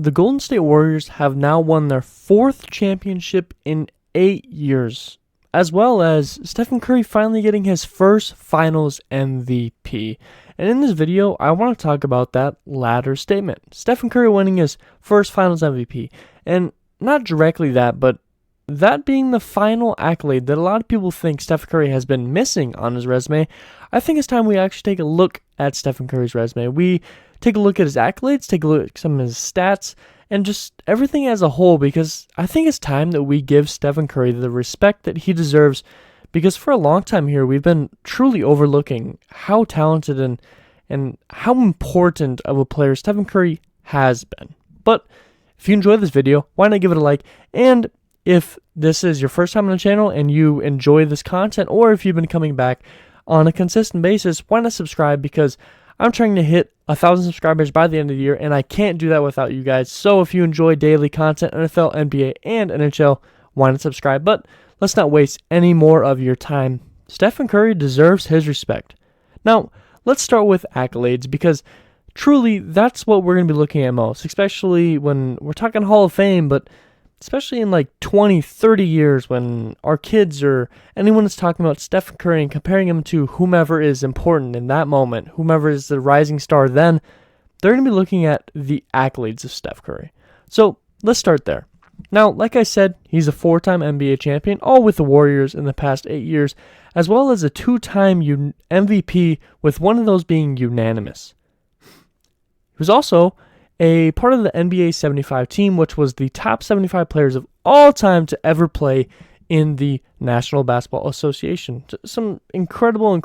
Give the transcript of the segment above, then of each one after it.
The Golden State Warriors have now won their 4th championship in 8 years, as well as Stephen Curry finally getting his first Finals MVP. And in this video, I want to talk about that latter statement. Stephen Curry winning his first Finals MVP. And not directly that, but that being the final accolade that a lot of people think Stephen Curry has been missing on his resume. I think it's time we actually take a look at Stephen Curry's resume. We take a look at his accolades, take a look at some of his stats, and just everything as a whole, because I think it's time that we give Stephen Curry the respect that he deserves, because for a long time here, we've been truly overlooking how talented and how important of a player Stephen Curry has been. But if you enjoyed this video, why not give it a like? And if this is your first time on the channel and you enjoy this content, or if you've been coming back on a consistent basis, why not subscribe? Because I'm trying to hit 1,000 subscribers by the end of the year, and I can't do that without you guys. So if you enjoy daily content, NFL, NBA, and NHL, why not subscribe? But let's not waste any more of your time. Stephen Curry deserves his respect. Now, let's start with accolades, because truly that's what we're going to be looking at most, especially when we're talking Hall of Fame, but especially in like 20, 30 years when our kids or anyone is talking about Stephen Curry and comparing him to whomever is important in that moment, whomever is the rising star then, they're going to be looking at the accolades of Steph Curry. So let's start there. Now, like I said, he's a 4-time NBA champion, all with the Warriors in the past 8 years, as well as a 2-time MVP, with one of those being unanimous. He was also a part of the NBA 75 team, which was the top 75 players of all time to ever play in the National Basketball Association. Some incredible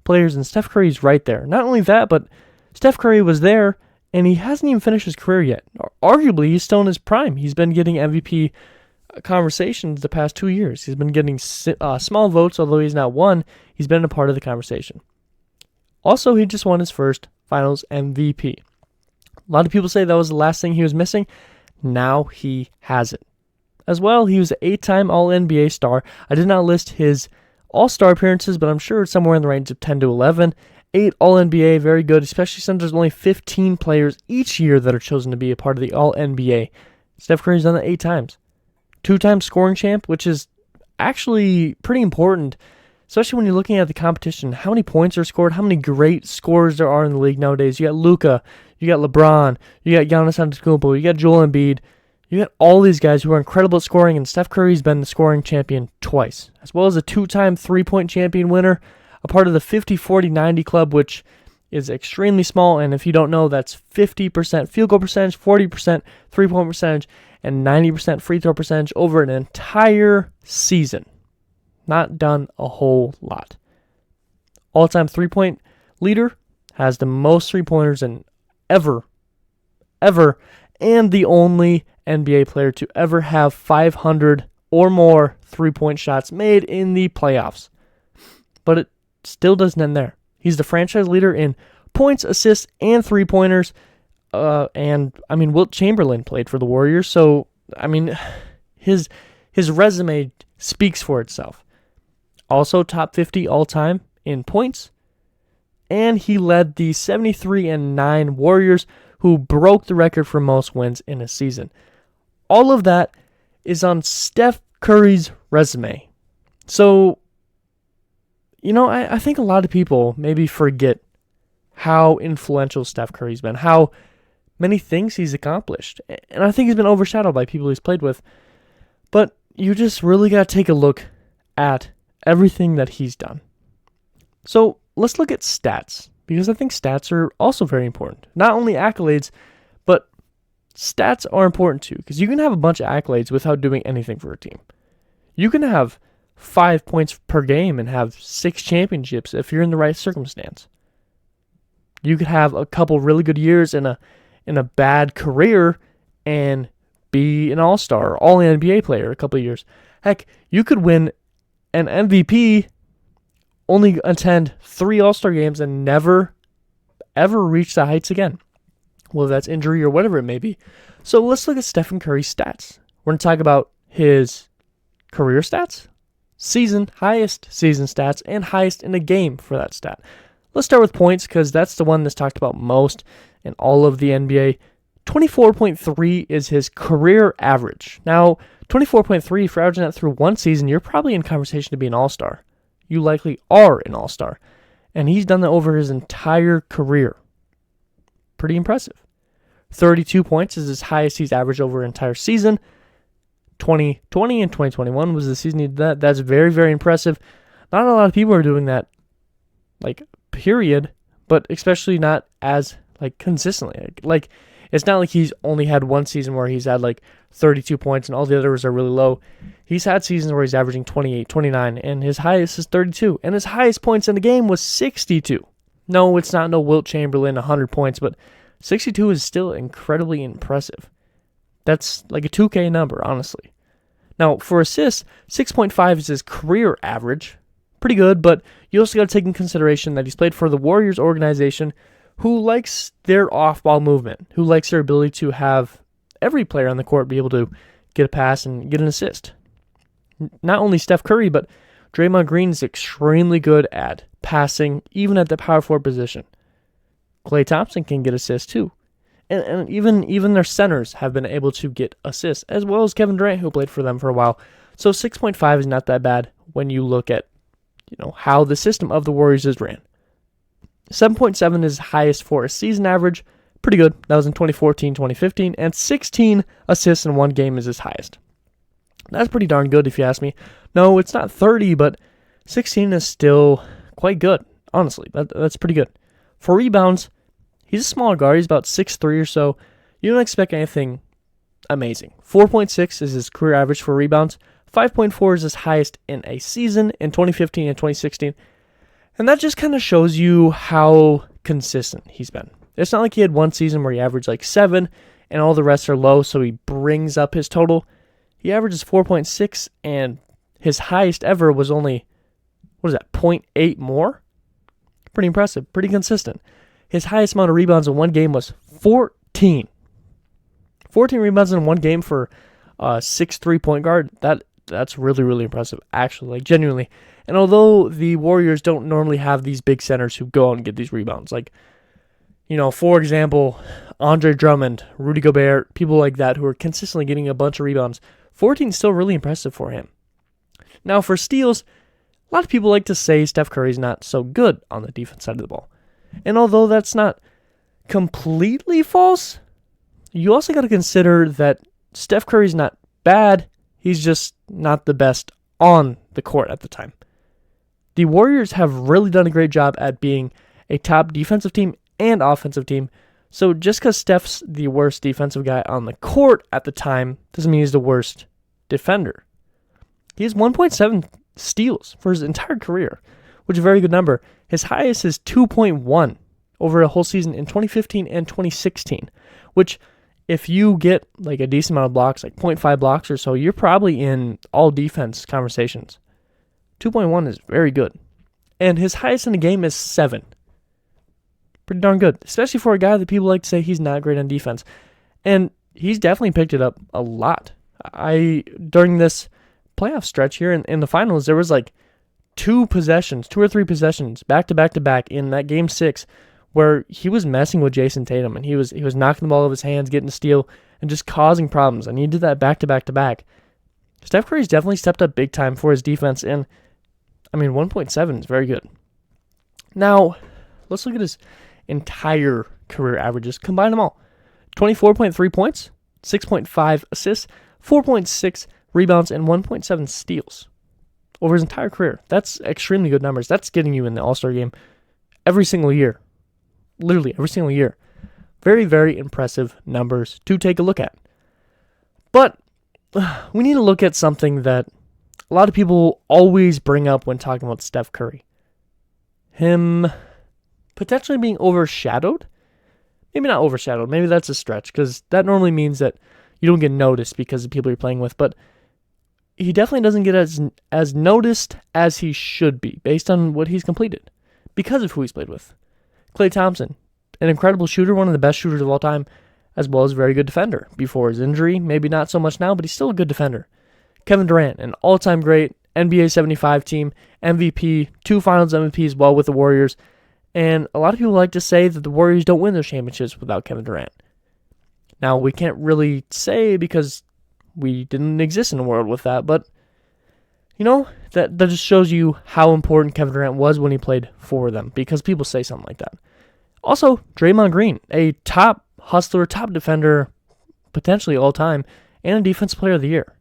players, and Steph Curry's right there. Not only that, but Steph Curry was there, and he hasn't even finished his career yet. Arguably, he's still in his prime. He's been getting MVP conversations the past 2 years. He's been getting small votes, although he's not won. He's been a part of the conversation. Also, he just won his first Finals MVP. A lot of people say that was the last thing he was missing. Now he has it. As well, he was an 8-time All-NBA star. I did not list his All-Star appearances, but I'm sure it's somewhere in the range of 10 to 11. 8 All-NBA, very good, especially since there's only 15 players each year that are chosen to be a part of the All-NBA. Steph Curry's done that 8 times. 2-time scoring champ, which is actually pretty important, especially when you're looking at the competition. How many points are scored, how many great scorers there are in the league nowadays. You got Luka, you got LeBron, you got Giannis Antetokounmpo, you got Joel Embiid. You got all these guys who are incredible at scoring, and Steph Curry's been the scoring champion twice, as well as a 2-time three-point champion winner, a part of the 50-40-90 club, which is extremely small, and if you don't know, that's 50% field goal percentage, 40% three-point percentage, and 90% free throw percentage over an entire season. Not done a whole lot. All-time three-point leader, has the most three-pointers in ever, and the only NBA player to ever have 500 or more three-point shots made in the playoffs. But it still doesn't end there. He's the franchise leader in points, assists, and three-pointers. Wilt Chamberlain played for the Warriors, so, his resume speaks for itself. Also top 50 all-time in points, and he led the 73-9 Warriors, who broke the record for most wins in a season. All of that is on Steph Curry's resume. So, I think a lot of people maybe forget how influential Steph Curry's been, how many things he's accomplished. And I think he's been overshadowed by people he's played with. But you just really got to take a look at everything that he's done. So let's look at stats, because I think stats are also very important. Not only accolades, but stats are important too, because you can have a bunch of accolades without doing anything for a team. You can have 5 points per game and have 6 championships if you're in the right circumstance. You could have a couple really good years in a bad career and be an all-star, all-NBA player a couple of years. Heck, you could win an MVP, only attend 3 all-star games, and never, ever reach the heights again, whether that's injury or whatever it may be. So let's look at Stephen Curry's stats. We're going to talk about his career stats, highest season stats, and highest in a game for that stat. Let's start with points, because that's the one that's talked about most in all of the NBA. 24.3 is his career average. Now, 24.3, for averaging that through one season, you're probably in conversation to be an all-star. You likely are an all-star. And he's done that over his entire career. Pretty impressive. 32 points is his highest he's averaged over an entire season. 2020 and 2021 was the season he did that. That's very, very impressive. Not a lot of people are doing that, period, but especially not as, consistently. It's not like he's only had one season where he's had 32 points and all the others are really low. He's had seasons where he's averaging 28, 29, and his highest is 32. And his highest points in the game was 62. No, it's not no Wilt Chamberlain 100 points, but 62 is still incredibly impressive. That's like a 2K number, honestly. Now, for assists, 6.5 is his career average. Pretty good, but you also got to take in consideration that he's played for the Warriors organization, who likes their off-ball movement, who likes their ability to have every player on the court be able to get a pass and get an assist. Not only Steph Curry, but Draymond Green is extremely good at passing, even at the power forward position. Klay Thompson can get assists too. And even their centers have been able to get assists, as well as Kevin Durant, who played for them for a while. So 6.5 is not that bad when you look at how the system of the Warriors is ran. 7.7 is highest for a season average. Pretty good. That was in 2014, 2015. And 16 assists in one game is his highest. That's pretty darn good if you ask me. No, it's not 30, but 16 is still quite good, honestly. That's pretty good. For rebounds, he's a smaller guard. He's about 6'3" or so. You don't expect anything amazing. 4.6 is his career average for rebounds. 5.4 is his highest in a season in 2015 and 2016. And that just kind of shows you how consistent he's been. It's not like he had one season where he averaged 7 and all the rest are low, so he brings up his total. He averages 4.6, and his highest ever was only, 0.8 more? Pretty impressive, pretty consistent. His highest amount of rebounds in one game was 14. 14 rebounds in one game for a 6'3" point guard. That's really, really impressive, actually, genuinely. And although the Warriors don't normally have these big centers who go out and get these rebounds, for example, Andre Drummond, Rudy Gobert, people like that who are consistently getting a bunch of rebounds, 14 is still really impressive for him. Now, for steals, a lot of people like to say Steph Curry's not so good on the defense side of the ball. And although that's not completely false, you also got to consider that Steph Curry's not bad, he's just not the best on the court at the time. The Warriors have really done a great job at being a top defensive team and offensive team. So just because Steph's the worst defensive guy on the court at the time doesn't mean he's the worst defender. He has 1.7 steals for his entire career, which is a very good number. His highest is 2.1 over a whole season in 2015 and 2016, which if you get a decent amount of blocks, 0.5 blocks or so, you're probably in all defense conversations. 2.1 is very good. And his highest in the game is 7. Pretty darn good, especially for a guy that people like to say he's not great on defense. And he's definitely picked it up a lot. During this playoff stretch here in the finals, there was 2 or 3 possessions back to back to back in that game 6 where he was messing with Jason Tatum and he was knocking the ball out of his hands, getting a steal, and just causing problems. And he did that back to back to back. Steph Curry's definitely stepped up big time for his defense, and 1.7 is very good. Now, let's look at his entire career averages. Combine them all. 24.3 points, 6.5 assists, 4.6 rebounds, and 1.7 steals over his entire career. That's extremely good numbers. That's getting you in the All-Star game every single year. Literally every single year. Very, very impressive numbers to take a look at. But we need to look at something that a lot of people always bring up when talking about Steph Curry. Him potentially being overshadowed. Maybe not overshadowed. Maybe that's a stretch, because that normally means that you don't get noticed because of the people you're playing with. But he definitely doesn't get as noticed as he should be based on what he's completed because of who he's played with. Klay Thompson, an incredible shooter, one of the best shooters of all time, as well as a very good defender. Before his injury, maybe not so much now, but he's still a good defender. Kevin Durant, an all-time great NBA 75 team, MVP, 2 Finals MVP as well with the Warriors. And a lot of people like to say that the Warriors don't win those championships without Kevin Durant. Now, we can't really say because we didn't exist in a world with that, but, that just shows you how important Kevin Durant was when he played for them, because people say something like that. Also, Draymond Green, a top hustler, top defender, potentially all time, and a defensive player of the year.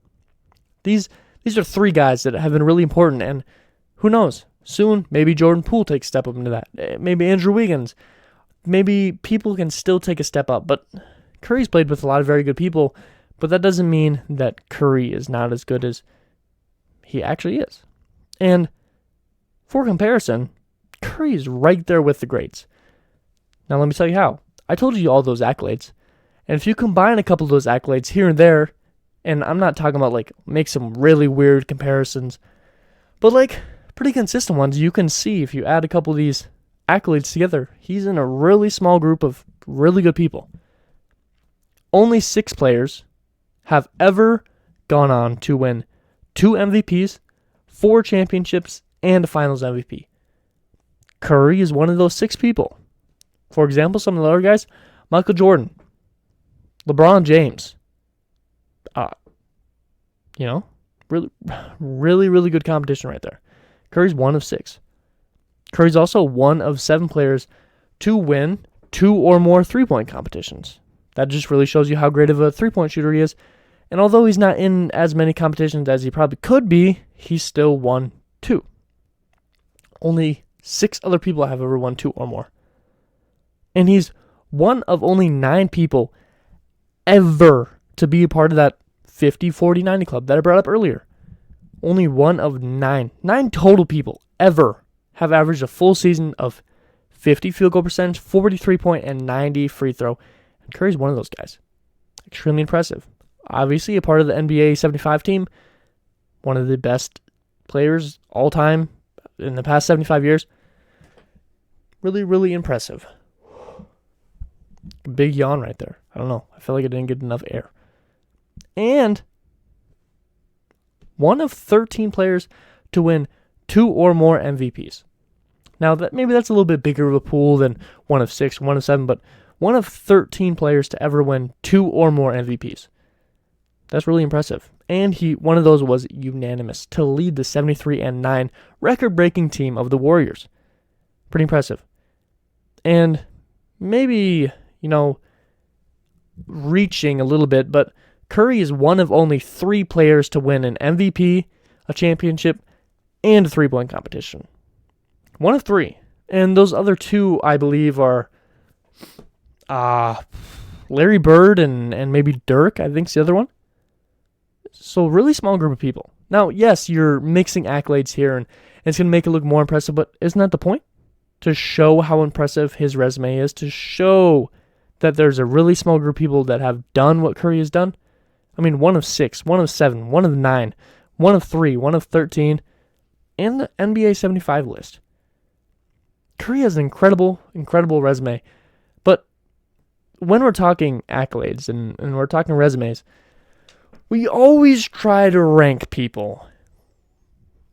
These are three guys that have been really important, and who knows? Soon, maybe Jordan Poole takes a step up into that. Maybe Andrew Wiggins. Maybe people can still take a step up, but Curry's played with a lot of very good people, but that doesn't mean that Curry is not as good as he actually is. And for comparison, Curry is right there with the greats. Now let me tell you how. I told you all those accolades, and if you combine a couple of those accolades here and there, and I'm not talking about make some really weird comparisons, but pretty consistent ones, you can see if you add a couple of these accolades together, he's in a really small group of really good people. Only 6 players have ever gone on to win 2 MVPs, 4 championships, and a Finals MVP. Curry is one of those 6 people. For example, some of the other guys, Michael Jordan, LeBron James. Really, really good competition right there. Curry's one of 6. Curry's also one of 7 players to win 2 or more three-point competitions. That just really shows you how great of a three-point shooter he is. And although he's not in as many competitions as he probably could be, he's still won 2. Only 6 other people have ever won 2 or more. And he's one of only 9 people ever to be a part of that 50, 40, 90 club that I brought up earlier. Only one of 9 total people ever have averaged a full season of 50 field goal percentage, 43 point, and 90 free throw. And Curry's one of those guys. Extremely impressive. Obviously, a part of the NBA 75 team, one of the best players all time in the past 75 years. Really, really impressive. Big yawn right there. I don't know. I feel like I didn't get enough air. And one of 13 players to win 2 or more MVPs. Now, maybe that's a little bit bigger of a pool than one of 6, one of 7, but one of 13 players to ever win 2 or more MVPs. That's really impressive. And one of those was unanimous to lead the 73-9 record-breaking team of the Warriors. Pretty impressive. And maybe, reaching a little bit, but Curry is one of only 3 players to win an MVP, a championship, and a three-point competition. One of 3. And those other 2, I believe, are Larry Bird and maybe Dirk, I think is the other one. So really small group of people. Now, yes, you're mixing accolades here, and it's going to make it look more impressive, but isn't that the point? To show how impressive his resume is, to show that there's a really small group of people that have done what Curry has done. I mean, 1 of 6, 1 of 7, 1 of 9, 1 of 3, 1 of 13, and the NBA 75 list. Curry has an incredible, incredible resume. But when we're talking accolades and we're talking resumes, we always try to rank people.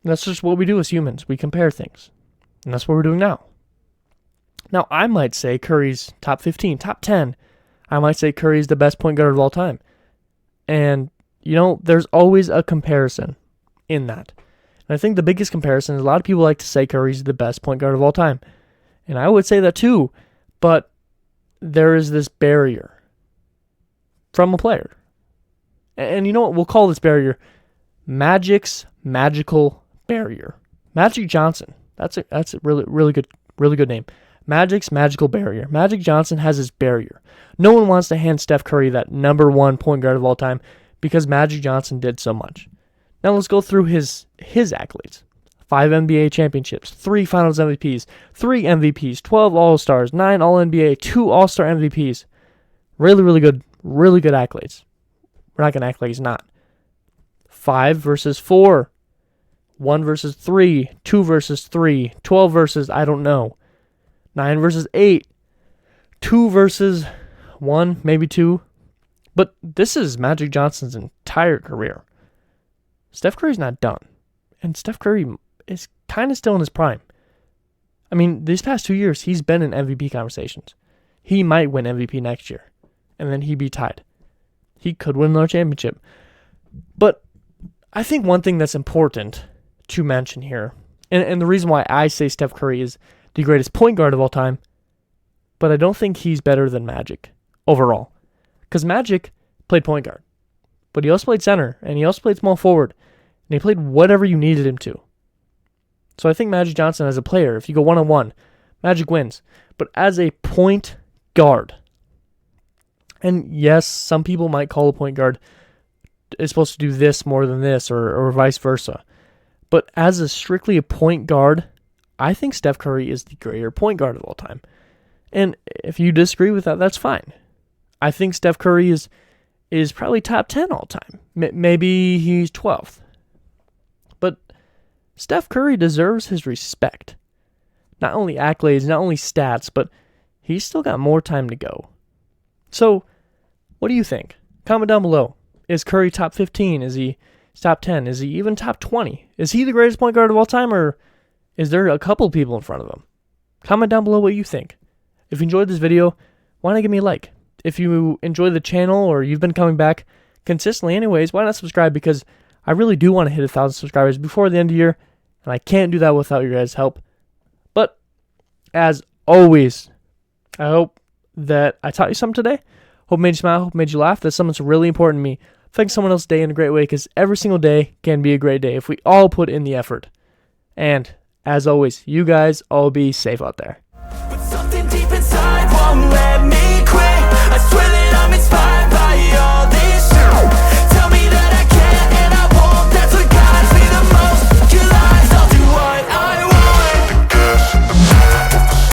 That's just what we do as humans. We compare things. And that's what we're doing now. Now, I might say Curry's top 15, top 10. I might say Curry's the best point guard of all time. And, there's always a comparison in that. And I think the biggest comparison is a lot of people like to say Curry's the best point guard of all time. And I would say that too, but there is this barrier from a player. And you know what? We'll call this barrier Magic's magical barrier. Magic Johnson. That's a really good name. Magic's magical barrier. Magic Johnson has his barrier. No one wants to hand Steph Curry that number 1 point guard of all time because Magic Johnson did so much. Now let's go through his accolades. 5 NBA championships, 3 Finals MVPs, 3 MVPs, 12 All-Stars, 9 All-NBA, 2 All-Star MVPs. Really good accolades. We're not going to act like he's not. 5 versus 4, 1 versus 3, 2 versus 3, 12 versus I don't know, 9 versus 8, 2 versus 1, maybe 2. But this is Magic Johnson's entire career. Steph Curry's not done. And Steph Curry is kind of still in his prime. I mean, these past 2 years, he's been in MVP conversations. He might win MVP next year. and then he'd be tied. He could win another championship. But I think one thing that's important to mention here, and the reason why I say Steph Curry is the greatest point guard of all time, but I don't think he's better than Magic overall. Because Magic played point guard, but he also played center, and he also played small forward, and he played whatever you needed him to. So I think Magic Johnson as a player, if you go one-on-one, Magic wins. But as a point guard, and yes, some people might call a point guard is supposed to do this more than this, or vice versa. But as strictly a point guard, I think Steph Curry is the greater point guard of all time. And if you disagree with that, that's fine. I think Steph Curry is probably top 10 all time. Maybe he's 12th. But Steph Curry deserves his respect. Not only accolades, not only stats, but he's still got more time to go. So, what do you think? Comment down below. Is Curry top 15? Is he top 10? Is he even top 20? Is he the greatest point guard of all time, or is there a couple people in front of him? Comment down below what you think. If you enjoyed this video, why not give me a like? If you enjoy the channel or you've been coming back consistently anyways, why not subscribe? Because I really do want to hit 1,000 subscribers before the end of the year, and I can't do that without your guys' help. But, as always, I hope that I taught you something today. Hope it made you smile, hope it made you laugh. That's something that's really important to me. Affecting someone else's day in a great way, because every single day can be a great day if we all put in the effort. And, as always, you guys all be safe out there.